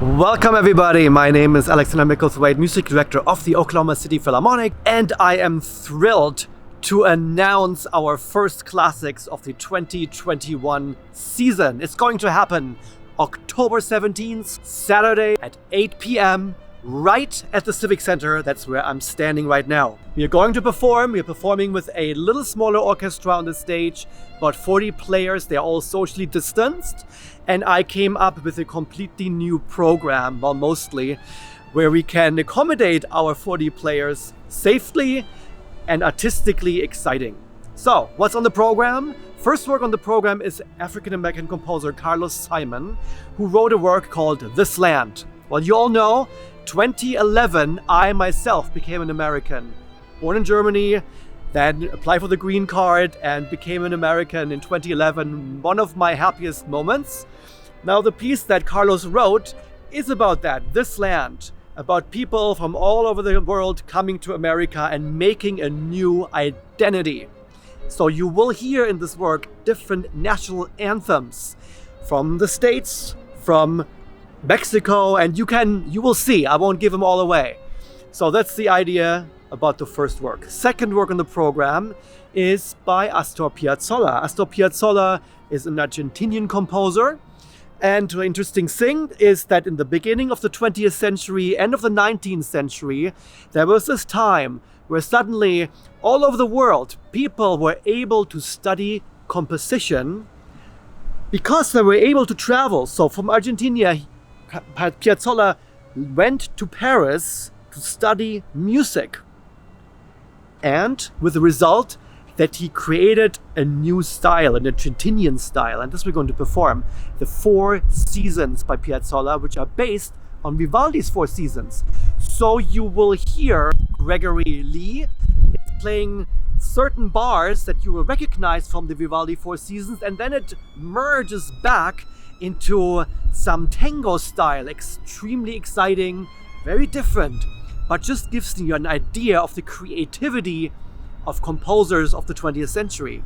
Welcome everybody, my name is Alexander Mickelthwate, Music Director of the Oklahoma City Philharmonic, and I am thrilled to announce our first classics of the 2021 season. It's going to happen October 17th, Saturday at 8 p.m. right at the Civic Center. That's where I'm standing right now. We're performing with a little smaller orchestra on the stage, about 40 players. They're all socially distanced. And I came up with a completely new program, well, mostly, where we can accommodate our 40 players safely and artistically exciting. So, what's on the program? First work on the program is African-American composer Carlos Simon, who wrote a work called This Land. Well, you all know, 2011, I myself became an American. Born in Germany, then applied for the green card and became an American in 2011. One of my happiest moments. Now, the piece that Carlos wrote is about that, This Land, about people from all over the world coming to America and making a new identity. So you will hear in this work different national anthems from the States, from Mexico, and you will see, I won't give them all away. So that's the idea about the first work. Second work on the program is by Astor Piazzolla. Astor Piazzolla is an Argentinian composer. And the interesting thing is that in the beginning of the 20th century, end of the 19th century, there was this time where suddenly all over the world, people were able to study composition because they were able to travel. So from Argentina, Piazzolla went to Paris to study music. And with the result that he created a new style, an Argentinian style, and this we're going to perform, the Four Seasons by Piazzolla, which are based on Vivaldi's Four Seasons. So you will hear Gregory Lee playing certain bars that you will recognize from the Vivaldi Four Seasons, and then it merges back into some tango style, extremely exciting, very different, but just gives you an idea of the creativity of composers of the 20th century.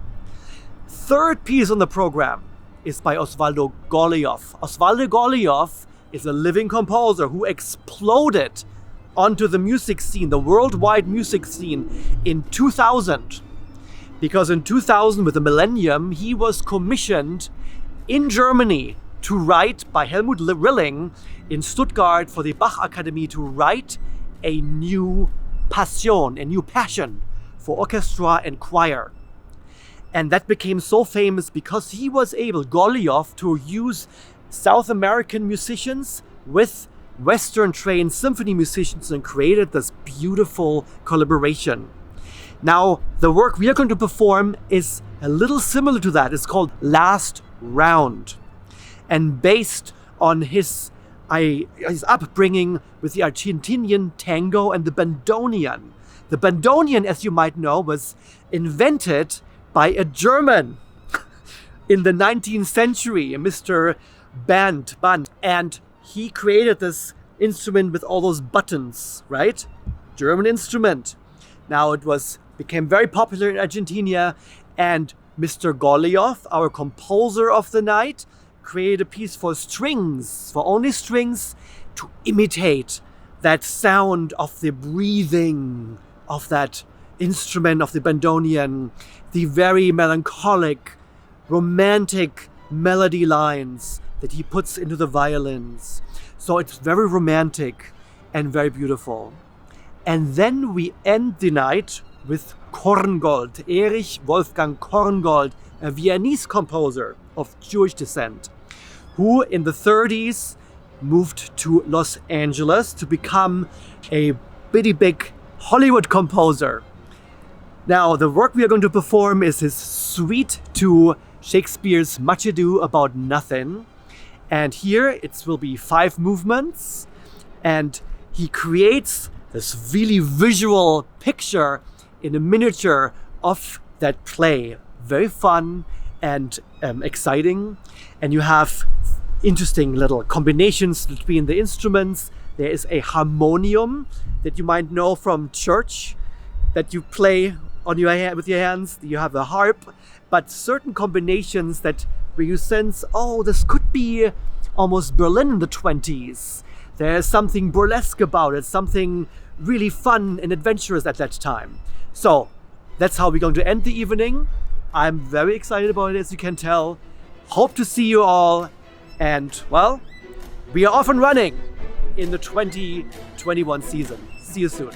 Third piece on the program is by Osvaldo Goliath. Osvaldo Goliath is a living composer who exploded onto the music scene, the worldwide music scene, in 2000. Because in 2000, with the millennium, he was commissioned in Germany to write by Helmut Rilling in Stuttgart for the Bach Academy to write a new passion, a new passion for orchestra and choir. And that became so famous because he was able, Goliath, to use South American musicians with Western trained symphony musicians and created this beautiful collaboration. Now, the work we are going to perform is a little similar to that. It's called Last Round, and based on his upbringing with the Argentinian tango and the bandoneon. The bandoneon, as you might know, was invented by a German in the 19th century, Mr. Band, and he created this instrument with all those buttons, right? German instrument. Now it became very popular in Argentina, and Mr. Goliath, our composer of the night, created a piece for strings, for only strings, to imitate that sound of the breathing of that instrument, of the bandoneon, the very melancholic, romantic melody lines that he puts into the violins. So it's very romantic and very beautiful. And then we end the night with Korngold, Erich Wolfgang Korngold, a Viennese composer of Jewish descent, who in the 30s moved to Los Angeles to become a pretty big Hollywood composer. Now, the work we are going to perform is his suite to Shakespeare's Much Ado About Nothing. And here it will be 5 movements, and he creates this really visual picture in a miniature of that play. Very fun and exciting, and you have interesting little combinations between the instruments. There is a harmonium that you might know from church that you play on with your hands. You have a harp, but certain combinations that where you sense, oh, this could be almost Berlin in the 20s. There's something burlesque about it, something really fun and adventurous at that time. So that's how we're going to end the evening. I'm very excited about it, as you can tell. Hope to see you all. And, well, we are off and running in the 2021 season. See you soon.